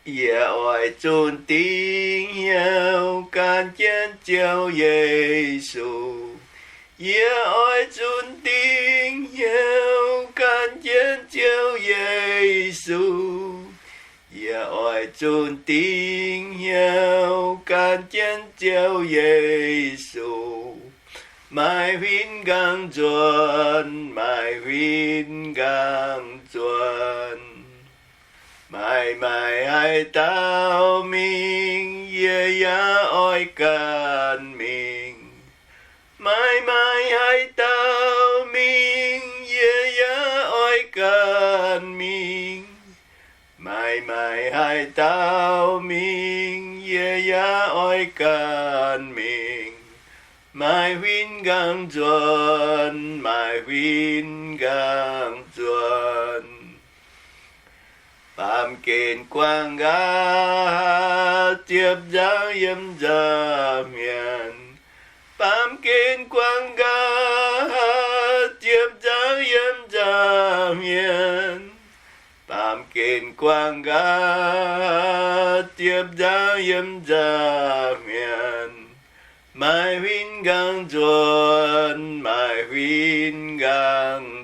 也爱尊顶干见叫耶稣，也爱尊顶干见叫耶稣，也爱尊顶干见叫耶稣。mai huyên gang chuẩn mai huyên gang chuẩn mai mai hai tao mình ye ya oi can mình mai mai hai tao mình ye ya oi can mình mai mai hai tao mình ye ya oi can mình mai huyên gang chuẩn mai huyên gang chuẩn phạm kiến quang ga tiếp giá yếm giá miền phạm kiến quang ga tiếp giá yếm giá miền phạm kiến quang ga tiếp giá yếm giá miền mai huyên gang chuẩn mai huyên gang